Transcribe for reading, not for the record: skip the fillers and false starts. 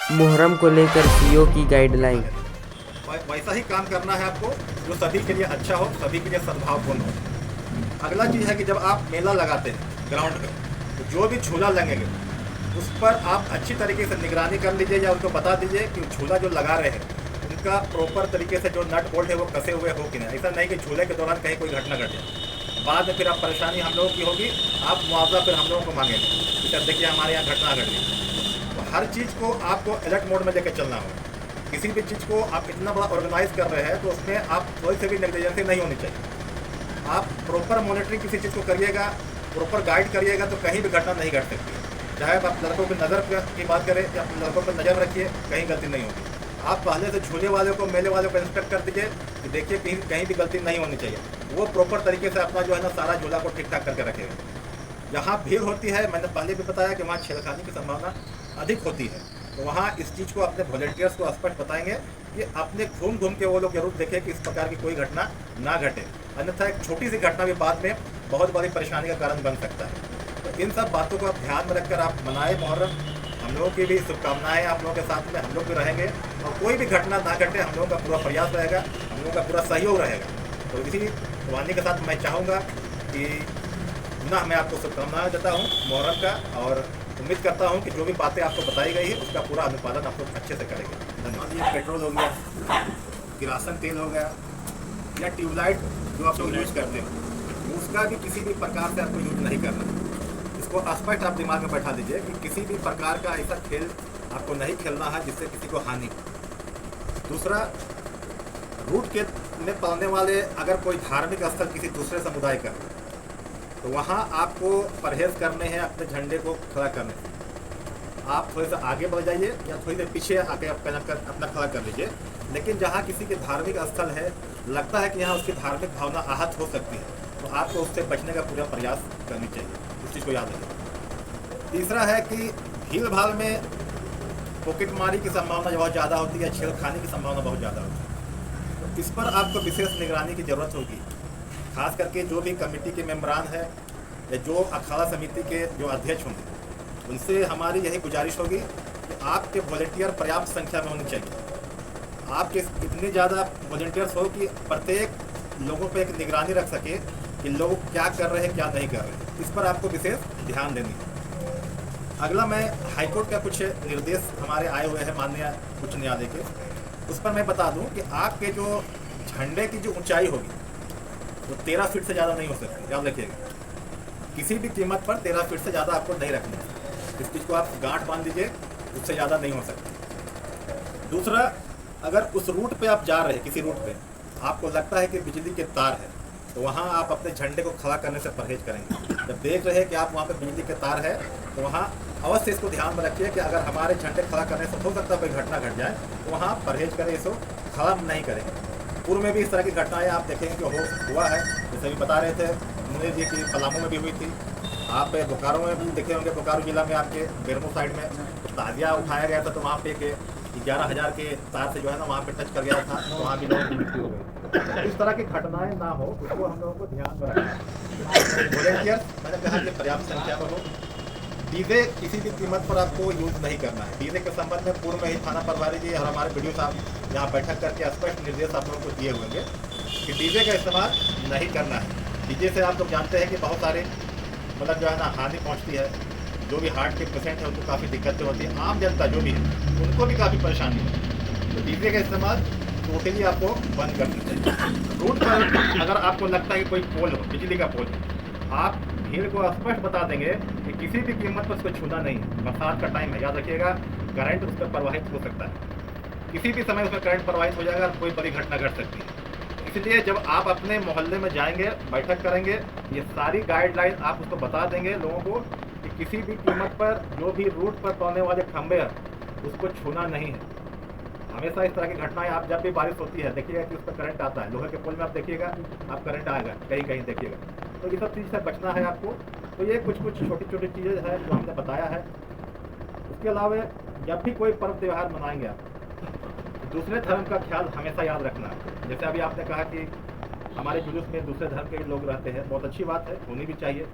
मुहर्रम को लेकर सीईओ की गाइडलाइन। वैसा ही काम करना है आपको जो सभी के लिए अच्छा हो, सभी के लिए सद्भावपूर्ण हो। अगला चीज़ है कि जब आप मेला लगाते हैं ग्राउंड पे, तो जो भी झूला लगेंगे उस पर आप अच्छी तरीके से निगरानी कर लीजिए या उनको बता दीजिए कि झूला जो लगा रहे हैं उनका प्रॉपर तरीके से जो नट बोल्ट है वो कसे हुए हो कि नहीं। ऐसा नहीं कि झूले के दौरान कहीं कोई घटना घटे, बाद में फिर आप परेशानी हम लोगों की होगी, आप मुआवजा फिर हम लोगों को मांगेंगे कि सर देखिए हमारे यहाँ घटना घट गई। तो हर चीज़ को आपको अलर्ट मोड में लेकर चलना होगा। किसी भी चीज़ को आप इतना बड़ा ऑर्गेनाइज कर रहे हैं तो उसमें आप कोई से भी नेग्लिजेंसी नहीं होनी चाहिए। आप प्रॉपर मॉनिटरिंग किसी चीज़ को करिएगा, प्रॉपर गाइड करिएगा तो कहीं भी घटना नहीं घट सकती। चाहे आप लड़कों की नज़र की बात करें या लड़कों पर नज़र रखिए, कहीं गलती नहीं होगी। आप पहले से झूले वाले को, मेले वाले को इंस्पेक्ट कर दीजिए कि देखिए कहीं कहीं भी गलती नहीं होनी चाहिए। वो प्रॉपर तरीके से अपना जो है ना सारा झूला को ठीक ठाक करके रखेगा। जहाँ भीड़ होती है, मैंने पहले भी बताया कि वहाँ छेड़खानी की संभावना अधिक होती है, तो वहाँ इस चीज़ को अपने वॉलंटियर्स को स्पष्ट बताएंगे कि अपने घूम घूम के वो लोग जरूर देखें कि इस प्रकार की कोई घटना ना घटे, अन्यथा एक छोटी सी घटना भी बाद में बहुत बड़ी परेशानी का कारण बन सकता है। तो इन सब बातों को आप ध्यान में रखकर आप मनाएं मुहर्रम। हम लोगों की भी शुभकामनाएं, आप लोगों के साथ में हम लोग भी रहेंगे और कोई भी घटना ना घटे, हम लोगों का पूरा प्रयास रहेगा, हम लोगों का पूरा सहयोग रहेगा। तो इसी वाणी के साथ मैं चाहूँगा कि पुनः मैं आपको शुभकामनाएं देता हूँ मुहर्रम का, और उम्मीद करता हूँ कि जो भी बातें आपको बताई गई है उसका पूरा अनुपालन आप लोग अच्छे से करेंगे। धन्यवाद। ये पेट्रोल हो गया, किरासन तेल हो गया या ट्यूबलाइट जो आप लोग यूज करते हो, उसका भी किसी भी प्रकार से आपको यूज नहीं करना है। इसको स्पष्ट आप दिमाग में बैठा दीजिए कि किसी भी प्रकार का ऐसा खेल आपको नहीं खेलना है जिससे किसी को हानि हो। दूसरा, रूट के में पड़ने वाले अगर कोई धार्मिक स्थल किसी दूसरे समुदाय का, तो वहाँ आपको परहेज करने हैं अपने झंडे को खड़ा करने से। आप थोड़े से आगे बढ़ जाइए या थोड़ी देर पीछे आके आप अपना खड़ा कर लीजिए, लेकिन जहाँ किसी के धार्मिक स्थल है, लगता है कि यहाँ उसकी धार्मिक भावना आहत हो सकती है, तो आपको उससे बचने का पूरा प्रयास करनी चाहिए। इस चीज़ को याद रखिए। तीसरा है कि भीड़ भाड़ में पॉकेटमारी की संभावना बहुत ज़्यादा होती है, छेड़खानी की संभावना बहुत ज़्यादा होती है, तो इस पर आपको विशेष निगरानी की ज़रूरत होगी। खास करके जो भी कमेटी के मेम्बरान हैं या जो अखाड़ा समिति के जो अध्यक्ष होंगे, उनसे हमारी यही गुजारिश होगी कि आपके वॉलंटियर पर्याप्त संख्या में होनी चाहिए। आपके इतनी ज़्यादा वॉलंटियर्स हो कि प्रत्येक लोगों पर एक निगरानी रख सके कि लोग क्या कर रहे हैं क्या नहीं कर रहे हैं। इस पर आपको विशेष ध्यान देनी है। अगला, मैं हाईकोर्ट का कुछ निर्देश हमारे आए हुए हैं माननीय उच्च न्यायालय के, उस पर मैं बता दूं कि आपके जो झंडे की जो ऊंचाई होगी वो 13 फीट से ज़्यादा नहीं हो सकती। याद रखिएगा, किसी भी कीमत पर 13 फीट से ज़्यादा आपको नहीं रखना है। इस चीज़ को आप गांठ बांध दीजिए, उससे ज़्यादा नहीं हो सकती। दूसरा, अगर उस रूट पे आप जा रहे हैं, किसी रूट पे आपको लगता है कि बिजली के तार है, तो वहाँ आप अपने झंडे को खड़ा करने से परहेज करेंगे। जब देख रहे हैं कि आप वहाँ पे बिजली के तार है, तो वहाँ अवश्य इसको ध्यान में रखिए कि अगर हमारे झंडे खड़ा करने से हो सकता है कोई घटना घट जाए, तो वहाँ परहेज करें, इसको खड़ा नहीं करेंगे। पूर्व में भी इस तरह की घटनाएं आप देखेंगे कि हुआ है। जैसे भी बता रहे थे मुनीर जी की पलामू में भी हुई थी, आप बोकारो में भी देखे होंगे, बोकारो जिला में आपके बेरमो साइड में ताजिया उठाया गया था, तो वहाँ पे 11,000 के तार से जो है ना वहाँ पे टच कर गया था, तो वहाँ भी लोगों की मृत्यु हो गई। इस तरह की घटनाएं ना हो, उसको हम लोगों को ध्यान में रखना है। वॉलंटियर मैंने कहा कि पर्याप्त संख्या में हो। डीजे किसी भी कीमत पर आपको यूज़ नहीं करना है। डीजे के संबंध में पूर्व में ही थाना प्रभारी जी और हमारे वीडियो साहब यहाँ बैठक करके स्पष्ट निर्देश आप लोगों को दिए होंगे कि डीजे का इस्तेमाल नहीं करना है। डीजे से आप लोग जानते हैं कि बहुत सारे मतलब जो है ना हानि पहुँचती है। जो भी हार्ट के पेशेंट है उनको काफ़ी दिक्कतें होती हैं, आम जनता जो भी है उनको भी काफ़ी परेशानी है। तो डीजे का इस्तेमाल टोटली आपको बंद करना चाहिए। रूट पर अगर आपको लगता है कि कोई पोल हो, बिजली का पोल, आप भीड़ को स्पष्ट बता देंगे कि किसी भी कीमत पर उसको छूना नहीं है। बरसात का टाइम है, याद रखिएगा, करंट उस पर प्रवाहित हो सकता है, किसी भी समय उसमें करंट प्रवाहित हो जाएगा, कोई बड़ी घटना घट सकती है। इसलिए जब आप अपने मोहल्ले में जाएंगे, बैठक करेंगे, ये सारी गाइडलाइन आप उसको बता देंगे लोगों को कि किसी भी कीमत पर जो भी रूट पर पड़ने वाले खंभे हैं उसको छूना नहीं है। हमेशा इस तरह की घटनाएं, आप जब भी बारिश होती है देखिएगा कि उस पर करंट आता है, लोहे के पोल में आप देखिएगा आप करंट आएगा, कहीं कहीं देखिएगा। तो ये सब चीज़ से बचना है आपको। तो ये कुछ छोटी छोटी चीज़ें हैं जो हमने बताया है। उसके अलावा जब भी कोई पर्व त्यौहार मनाएंगे आप, दूसरे धर्म का ख्याल हमेशा याद रखना है। जैसे अभी आपने कहा कि हमारे जुलूस में दूसरे धर्म के लोग रहते हैं, बहुत अच्छी बात है, होनी भी चाहिए।